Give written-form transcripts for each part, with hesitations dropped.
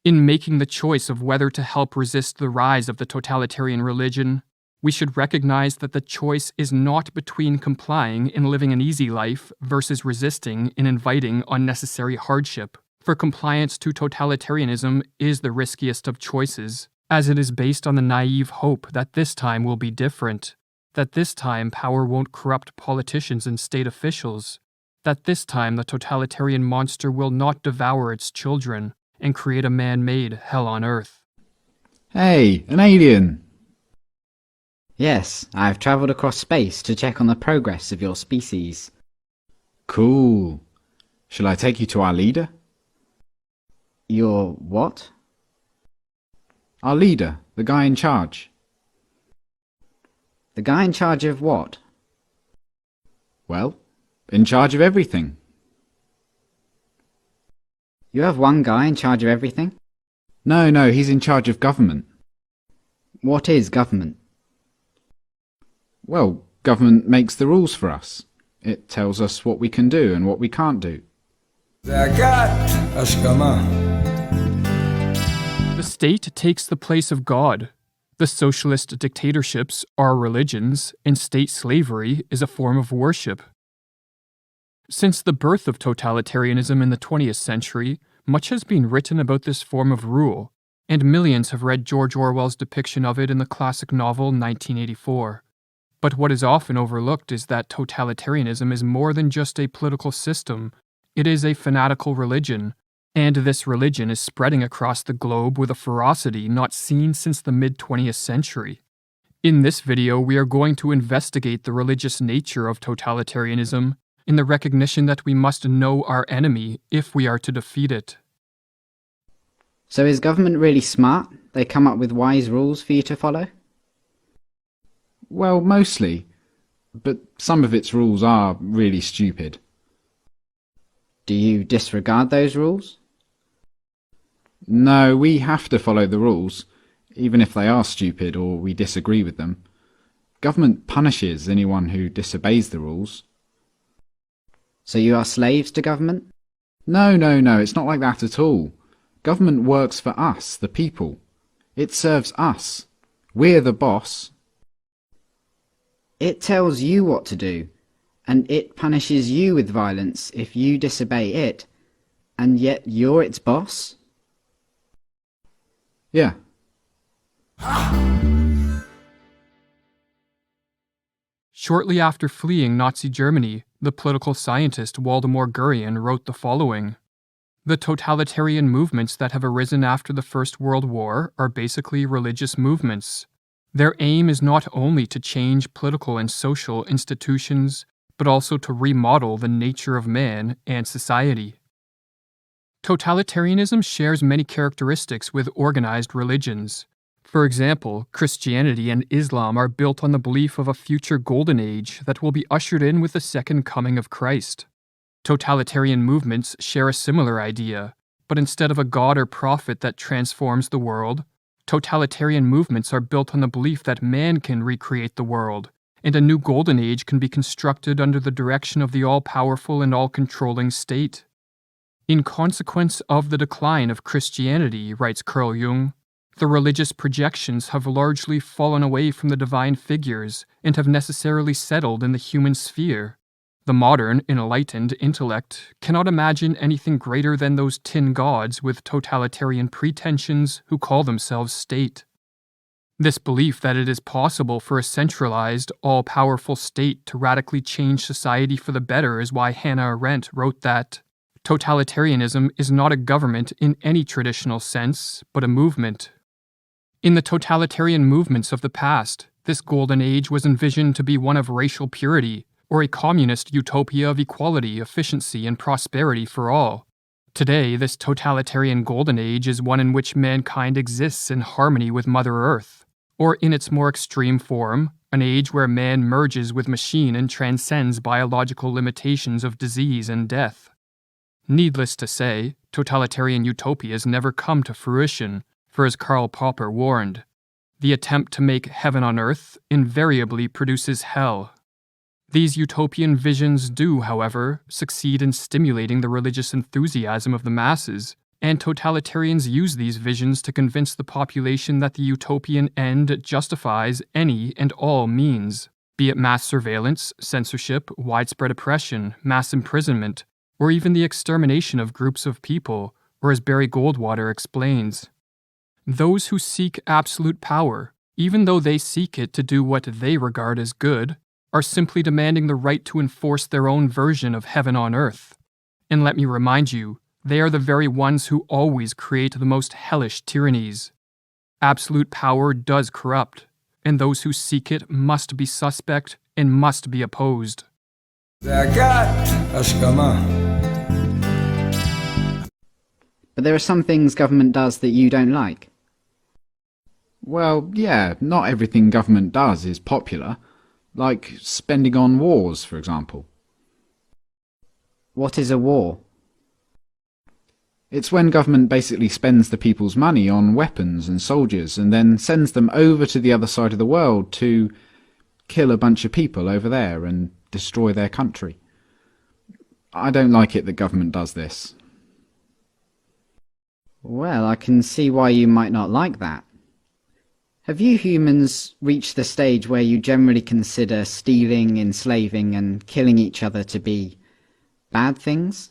In making the choice of whether to help resist the rise of the totalitarian religion, we should recognize that the choice is not between complying and living an easy life versus resisting and inviting unnecessary hardship. For compliance to totalitarianism is the riskiest of choices, as it is based on the naive hope that this time will be different, that this time power won't corrupt politicians and state officials, that this time the totalitarian monster will not devour its children and create a man-made hell on earth. Hey, an alien! Yes, I've travelled across space to check on the progress of your species. Cool. Shall I take you to our leader? Your what? Our leader, the guy in charge. The guy in charge of what? Well, in charge of everything. You have one guy in charge of everything? No, he's in charge of government. What is government? Well, government makes the rules for us. It tells us what we can do and what we can't do. זעקת, השכמה. The state takes the place of God. The socialist dictatorships are religions, and state slavery is a form of worship. Since the birth of totalitarianism in the 20th century, much has been written about this form of rule, and millions have read George Orwell's depiction of it in the classic novel 1984. But what is often overlooked is that totalitarianism is more than just a political system. It is a fanatical religion, and this religion is spreading across the globe with a ferocity not seen since the mid-20th century. In this video, we are going to investigate the religious nature of totalitarianism in the recognition that we must know our enemy if we are to defeat it. So is government really smart? They come up with wise rules for you to follow? Well, mostly. But some of its rules are really stupid. Do you disregard those rules? No, we have to follow the rules, even if they are stupid or we disagree with them. Government punishes anyone who disobeys the rules. So you are slaves to government? No, it's not like that at all. Government works for us, the people. It serves us. We're the boss. It tells you what to do, and it punishes you with violence if you disobey it, and yet you're its boss? Yeah. Shortly after fleeing Nazi Germany, the political scientist Waldemar Gurian wrote the following: "The totalitarian movements that have arisen after the First World War are basically religious movements. Their aim is not only to change political and social institutions, but also to remodel the nature of man and society." Totalitarianism shares many characteristics with organized religions. For example, Christianity and Islam are built on the belief of a future golden age that will be ushered in with the second coming of Christ. Totalitarian movements share a similar idea, but instead of a god or prophet that transforms the world, totalitarian movements are built on the belief that man can recreate the world, and a new golden age can be constructed under the direction of the all-powerful and all-controlling state. In consequence of the decline of Christianity, writes Carl Jung, the religious projections have largely fallen away from the divine figures and have necessarily settled in the human sphere. The modern, enlightened intellect cannot imagine anything greater than those tin gods with totalitarian pretensions who call themselves state. This belief that it is possible for a centralized, all-powerful state to radically change society for the better is why Hannah Arendt wrote that totalitarianism is not a government in any traditional sense, but a movement. In the totalitarian movements of the past, this golden age was envisioned to be one of racial purity, or a communist utopia of equality, efficiency, and prosperity for all. Today, this totalitarian golden age is one in which mankind exists in harmony with Mother Earth, or in its more extreme form, an age where man merges with machine and transcends biological limitations of disease and death. Needless to say, totalitarian utopias never come to fruition, for as Karl Popper warned, the attempt to make heaven on earth invariably produces hell. These utopian visions do, however, succeed in stimulating the religious enthusiasm of the masses, and totalitarians use these visions to convince the population that the utopian end justifies any and all means, be it mass surveillance, censorship, widespread oppression, mass imprisonment, or even the extermination of groups of people, or as Barry Goldwater explains, those who seek absolute power, even though they seek it to do what they regard as good, are simply demanding the right to enforce their own version of heaven on earth. And let me remind you, they are the very ones who always create the most hellish tyrannies. Absolute power does corrupt, and those who seek it must be suspect and must be opposed. זעקת, השכמה. But there are some things government does that you don't like. Well, yeah, not everything government does is popular, like spending on wars, for example. What is a war? It's when government basically spends the people's money on weapons and soldiers and then sends them over to the other side of the world to kill a bunch of people over there and destroy their country. I don't like it that government does this. Well, I can see why you might not like that. Have you humans reached the stage where you generally consider stealing, enslaving, and killing each other to be bad things?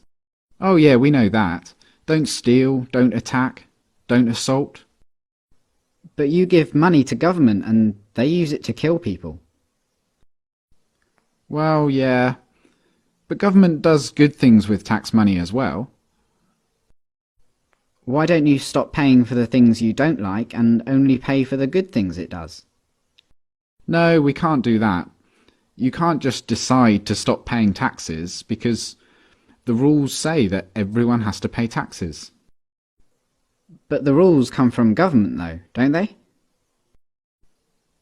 Oh yeah, we know that. Don't steal, don't attack, don't assault. But you give money to government and they use it to kill people. Well, yeah. But government does good things with tax money as well. Why don't you stop paying for the things you don't like and only pay for the good things it does? No, we can't do that. You can't just decide to stop paying taxes because the rules say that everyone has to pay taxes. But the rules come from government though, don't they?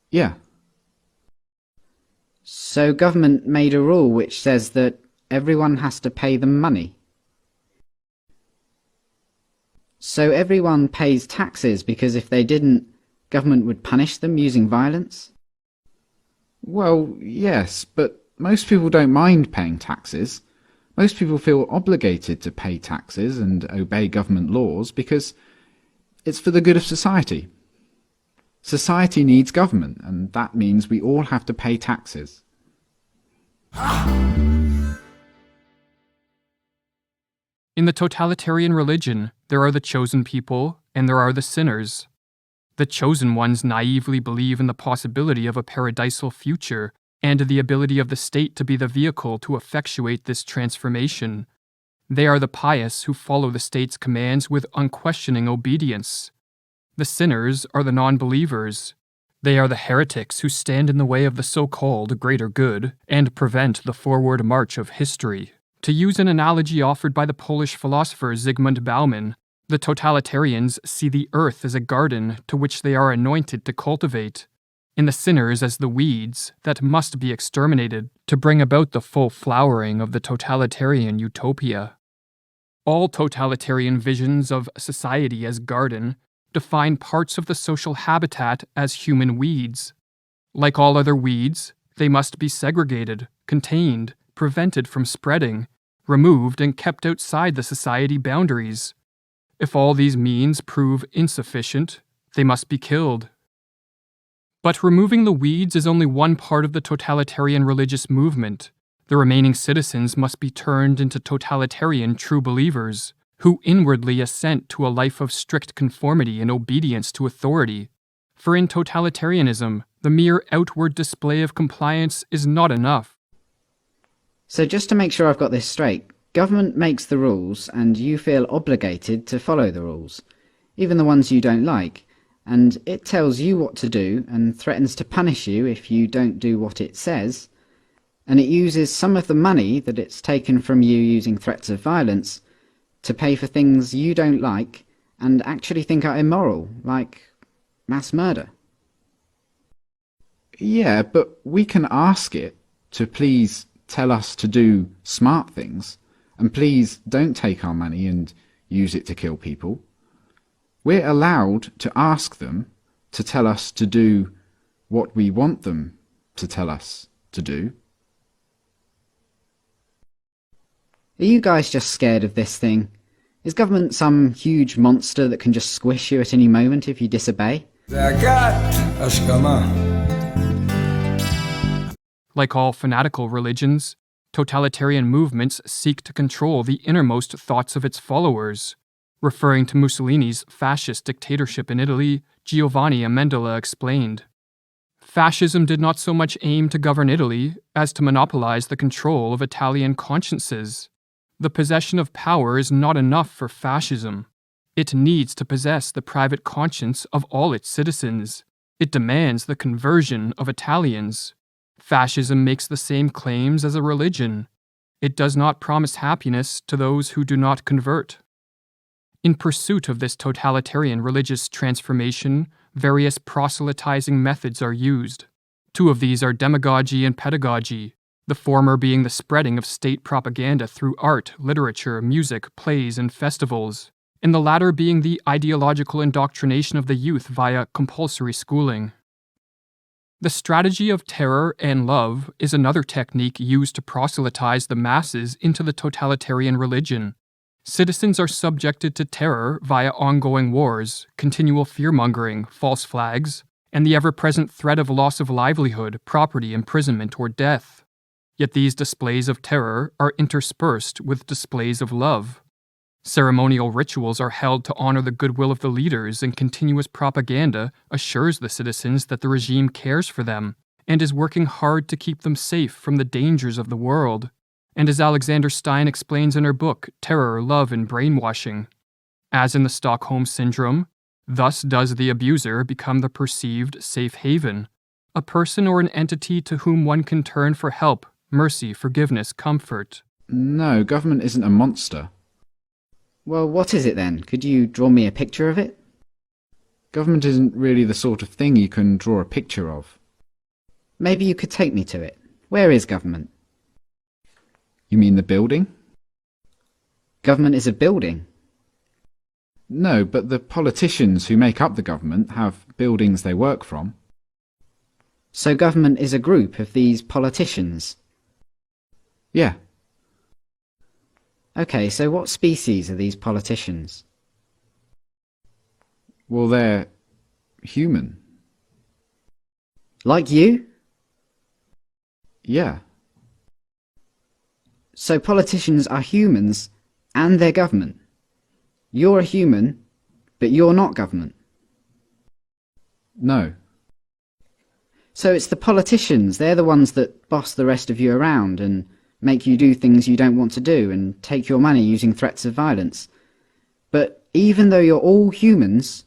Yeah. So government made a rule which says that everyone has to pay them money. So everyone pays taxes because if they didn't, government would punish them using violence? Well, yes, but most people don't mind paying taxes. Most people feel obligated to pay taxes and obey government laws because it's for the good of society. Society needs government, and that means we all have to pay taxes. In the totalitarian religion, there are the chosen people and there are the sinners. The chosen ones naively believe in the possibility of a paradisal future and the ability of the state to be the vehicle to effectuate this transformation. They are the pious who follow the state's commands with unquestioning obedience. The sinners are the non-believers. They are the heretics who stand in the way of the so-called greater good and prevent the forward march of history. To use an analogy offered by the Polish philosopher Zygmunt Bauman, the totalitarians see the earth as a garden to which they are anointed to cultivate, and the sinners as the weeds that must be exterminated to bring about the full flowering of the totalitarian utopia. All totalitarian visions of society as garden define parts of the social habitat as human weeds. Like all other weeds, they must be segregated, contained, prevented from spreading, removed and kept outside the society boundaries. If all these means prove insufficient, they must be killed. But removing the weeds is only one part of the totalitarian religious movement. The remaining citizens must be turned into totalitarian true believers, who inwardly assent to a life of strict conformity and obedience to authority. For in totalitarianism, the mere outward display of compliance is not enough. So just to make sure I've got this straight, government makes the rules and you feel obligated to follow the rules, even the ones you don't like, and it tells you what to do and threatens to punish you if you don't do what it says, and it uses some of the money that it's taken from you using threats of violence to pay for things you don't like and actually think are immoral, like mass murder. Yeah, but we can ask it to please tell us to do smart things, and please don't take our money and use it to kill people. We're allowed to ask them to tell us to do what we want them to tell us to do. Are you guys just scared of this thing? Is government some huge monster that can just squish you at any moment if you disobey? זעקת, השכמה. Like all fanatical religions, totalitarian movements seek to control the innermost thoughts of its followers. Referring to Mussolini's fascist dictatorship in Italy, Giovanni Amendola explained, "Fascism did not so much aim to govern Italy as to monopolize the control of Italian consciences. The possession of power is not enough for fascism. It needs to possess the private conscience of all its citizens. It demands the conversion of Italians. Fascism makes the same claims as a religion. It does not promise happiness to those who do not convert." In pursuit of this totalitarian religious transformation, various proselytizing methods are used. Two of these are demagogy and pedagogy, the former being the spreading of state propaganda through art, literature, music, plays, and festivals, and the latter being the ideological indoctrination of the youth via compulsory schooling. The strategy of terror and love is another technique used to proselytize the masses into the totalitarian religion. Citizens are subjected to terror via ongoing wars, continual fear-mongering, false flags, and the ever-present threat of loss of livelihood, property, imprisonment, or death. Yet these displays of terror are interspersed with displays of love. Ceremonial rituals are held to honor the goodwill of the leaders, and continuous propaganda assures the citizens that the regime cares for them and is working hard to keep them safe from the dangers of the world. And as Alexander Stein explains in her book, Terror, Love, and Brainwashing, as in the Stockholm Syndrome, thus does the abuser become the perceived safe haven, a person or an entity to whom one can turn for help, mercy, forgiveness, comfort. No, government isn't a monster. Well, what is it then? Could you draw me a picture of it? Government isn't really the sort of thing you can draw a picture of. Maybe you could take me to it. Where is government? You mean the building? Government is a building. No, but the politicians who make up the government have buildings they work from. So government is a group of these politicians? Yeah. Okay, so what species are these politicians? Well, they're human. Like you? Yeah. So politicians are humans and they're government. You're a human, but you're not government. No. So it's the politicians, they're the ones that boss the rest of you around and make you do things you don't want to do and take your money using threats of violence. But even though you're all humans,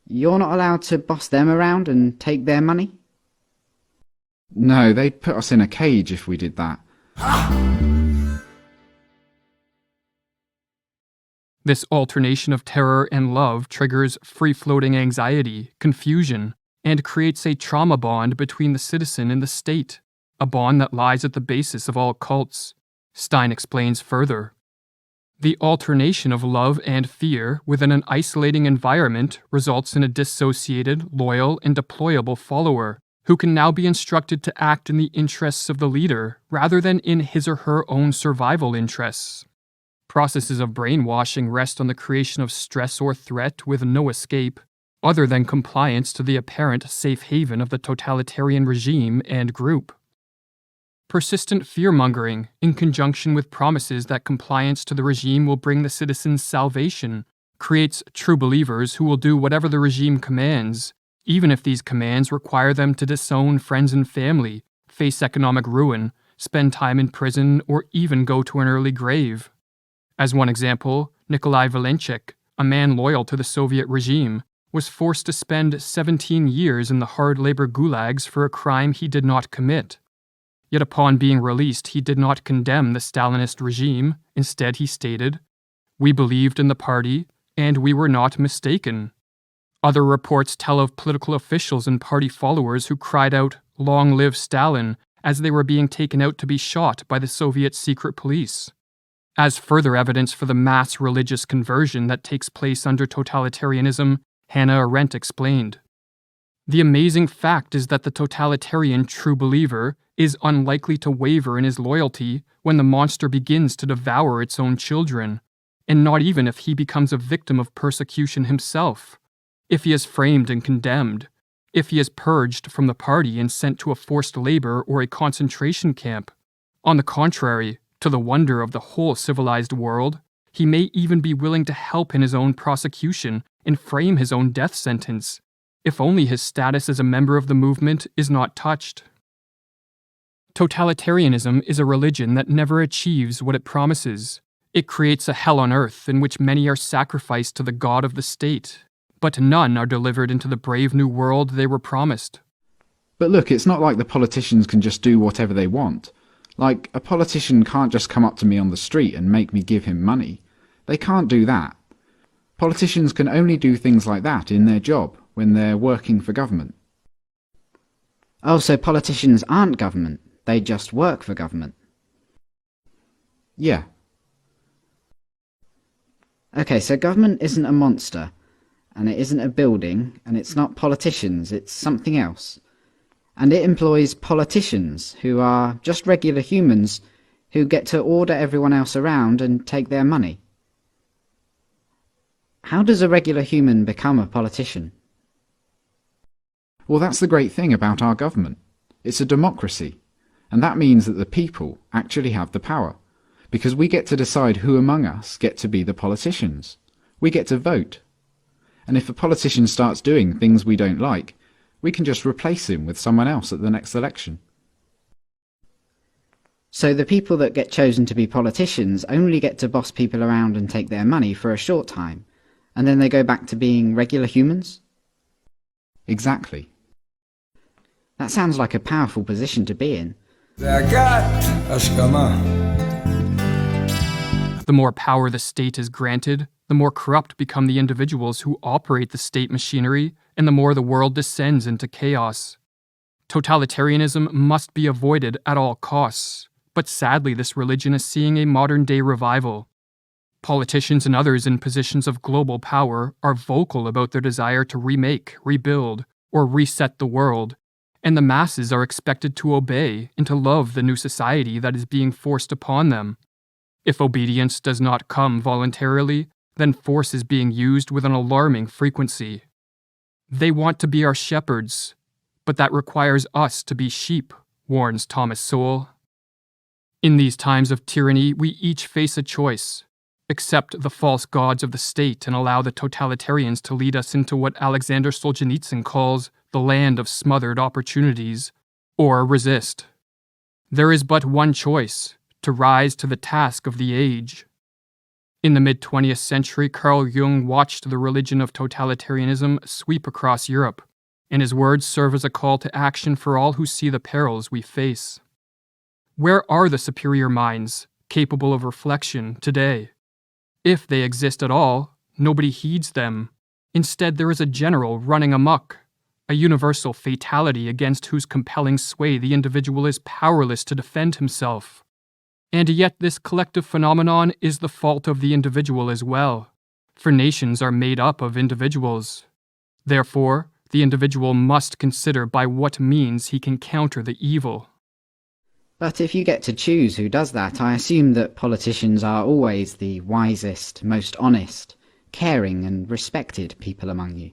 you're not allowed to boss them around and take their money? No, they'd put us in a cage if we did that. This alternation of terror and love triggers free-floating anxiety, confusion, and creates a trauma bond between the citizen and the state, a bond that lies at the basis of all cults. Stein explains further. The alternation of love and fear within an isolating environment results in a dissociated, loyal, and deployable follower, who can now be instructed to act in the interests of the leader rather than in his or her own survival interests. Processes of brainwashing rest on the creation of stress or threat with no escape, other than compliance to the apparent safe haven of the totalitarian regime and group. Persistent fear-mongering, in conjunction with promises that compliance to the regime will bring the citizens salvation, creates true believers who will do whatever the regime commands, even if these commands require them to disown friends and family, face economic ruin, spend time in prison, or even go to an early grave. As one example, Nikolai Valenchik, a man loyal to the Soviet regime, was forced to spend 17 years in the hard labor gulags for a crime he did not commit. Yet upon being released, he did not condemn the Stalinist regime. Instead, he stated, "We believed in the party, and we were not mistaken." Other reports tell of political officials and party followers who cried out, "Long live Stalin," as they were being taken out to be shot by the Soviet secret police. As further evidence for the mass religious conversion that takes place under totalitarianism, Hannah Arendt explained, "The amazing fact is that the totalitarian true believer is unlikely to waver in his loyalty when the monster begins to devour its own children. and not even if he becomes a victim of persecution himself, if he is framed and condemned, if he is purged from the party and sent to a forced labor or a concentration camp. On the contrary, to the wonder of the whole civilized world, he may even be willing to help in his own prosecution and frame his own death sentence, if only his status as a member of the movement is not touched. Totalitarianism is a religion that never achieves what it promises. It creates a hell on earth in which many are sacrificed to the god of the state, but none are delivered into the brave new world they were promised. But look, it's not like the politicians can just do whatever they want. Like, a politician can't just come up to me on the street and make me give him money. They can't do that. Politicians can only do things like that in their job, when they're working for government. Oh, so politicians aren't government, they just work for government. Yeah. Okay, so government isn't a monster, and it isn't a building, and it's not politicians, it's something else. And it employs politicians, who are just regular humans, who get to order everyone else around and take their money. How does a regular human become a politician? Well, that's the great thing about our government. It's a democracy, and that means that the people actually have the power, because we get to decide who among us get to be the politicians. We get to vote. And if a politician starts doing things we don't like, we can just replace him with someone else at the next election. So the people that get chosen to be politicians only get to boss people around and take their money for a short time, and then they go back to being regular humans? Exactly. That sounds like a powerful position to be in. זעקת, השכמה. The more power the state is granted, the more corrupt become the individuals who operate the state machinery, and the more the world descends into chaos. Totalitarianism must be avoided at all costs, but sadly this religion is seeing a modern-day revival. Politicians and others in positions of global power are vocal about their desire to remake, rebuild, or reset the world, and the masses are expected to obey and to love the new society that is being forced upon them. If obedience does not come voluntarily, then force is being used with an alarming frequency. They want to be our shepherds, but that requires us to be sheep, warns Thomas Sowell. In these times of tyranny, we each face a choice: accept the false gods of the state and allow the totalitarians to lead us into what Alexander Solzhenitsyn calls the land of smothered opportunities, or resist. There is but one choice: to rise to the task of the age. In the mid-20th century, Carl Jung watched the religion of totalitarianism sweep across Europe, and his words serve as a call to action for all who see the perils we face. Where are the superior minds, capable of reflection, today? If they exist at all, nobody heeds them. Instead, there is a general running amok, a universal fatality against whose compelling sway the individual is powerless to defend himself. And yet this collective phenomenon is the fault of the individual as well, for nations are made up of individuals. Therefore, the individual must consider by what means he can counter the evil. But if you get to choose who does that, I assume that politicians are always the wisest, most honest, caring and respected people among you.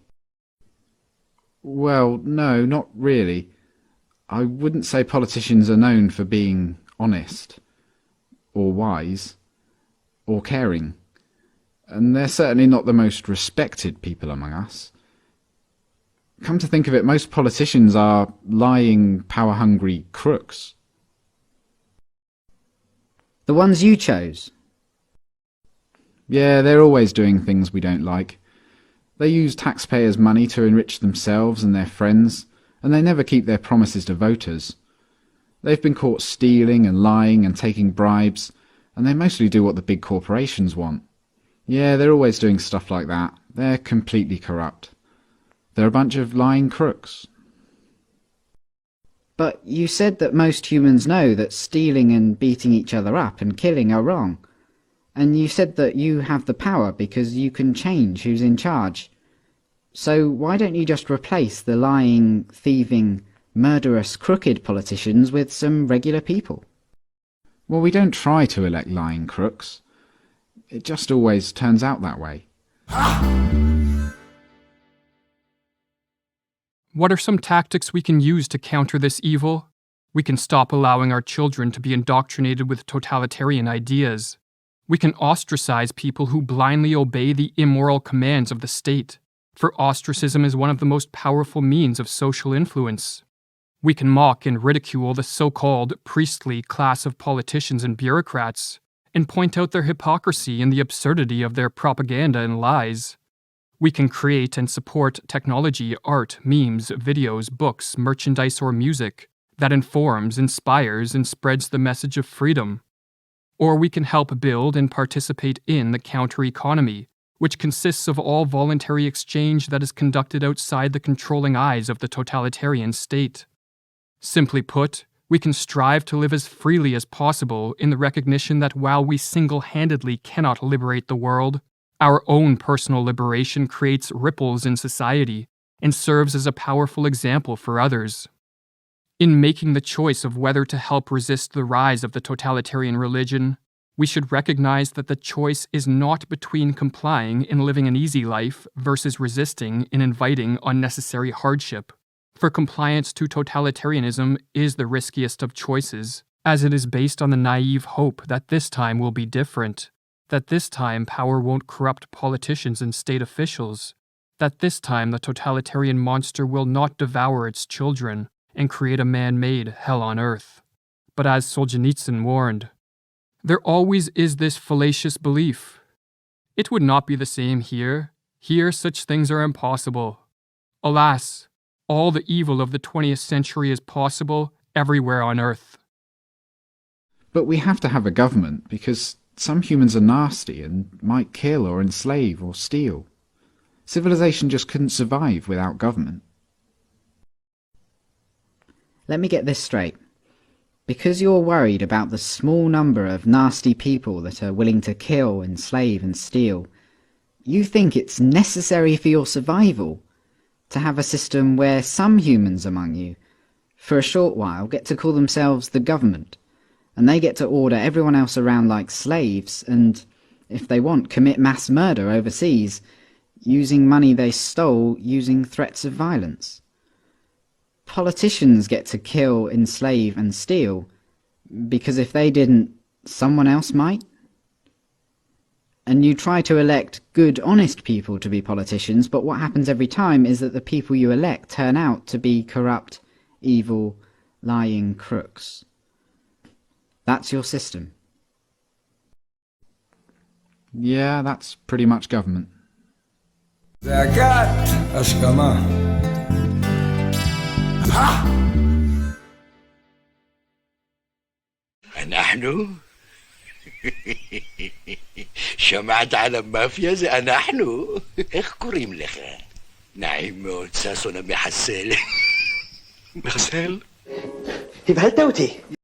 Well, no, not really. I wouldn't say politicians are known for being honest, or wise, or caring. And they're certainly not the most respected people among us. Come to think of it, most politicians are lying, power-hungry crooks. The ones you chose? Yeah, they're always doing things we don't like. They use taxpayers' money to enrich themselves and their friends, and they never keep their promises to voters. They've been caught stealing and lying and taking bribes, and they mostly do what the big corporations want. Yeah, they're always doing stuff like that. They're completely corrupt. They're a bunch of lying crooks. But you said that most humans know that stealing and beating each other up and killing are wrong. And you said that you have the power because you can change who's in charge. So why don't you just replace the lying, thieving, murderous, crooked politicians with some regular people? Well, we don't try to elect lying crooks. it just always turns out that way. What are some tactics we can use to counter this evil? We can stop allowing our children to be indoctrinated with totalitarian ideas. We can ostracize people who blindly obey the immoral commands of the state, for ostracism is one of the most powerful means of social influence. We can mock and ridicule the so-called priestly class of politicians and bureaucrats, and point out their hypocrisy and the absurdity of their propaganda and lies. We can create and support technology, art, memes, videos, books, merchandise, or music that informs, inspires, and spreads the message of freedom. Or we can help build and participate in the counter-economy, which consists of all voluntary exchange that is conducted outside the controlling eyes of the totalitarian state. Simply put, we can strive to live as freely as possible in the recognition that while we single-handedly cannot liberate the world, our own personal liberation creates ripples in society and serves as a powerful example for others. In making the choice of whether to help resist the rise of the totalitarian religion, we should recognize that the choice is not between complying and living an easy life versus resisting and inviting unnecessary hardship. For compliance to totalitarianism is the riskiest of choices, as it is based on the naive hope that this time will be different, that this time power won't corrupt politicians and state officials, that this time the totalitarian monster will not devour its children and create a man-made hell on earth. But as Solzhenitsyn warned, there always is this fallacious belief. It would not be the same here. Here such things are impossible. Alas, all the evil of the 20th century is possible everywhere on earth. But we have to have a government because some humans are nasty and might kill or enslave or steal. Civilization just couldn't survive without government. Let me get this straight. Because you're worried about the small number of nasty people that are willing to kill, enslave and steal, you think it's necessary for your survival to have a system where some humans among you, for a short while, get to call themselves the government, and they get to order everyone else around like slaves and, if they want, commit mass murder overseas, using money they stole using threats of violence. Politicians get to kill, enslave and steal, because if they didn't, someone else might? And you try to elect good, honest people to be politicians, but what happens every time is that the people you elect turn out to be corrupt, evil, lying crooks. That's your system. Yeah, that's pretty much government. זעקת, השכמה. نحن שמעת על המאפיה? זה אנחנו. איך קוראים לך? נעים מאוד, ששון המחסל. מחסל? הבהלת אותי.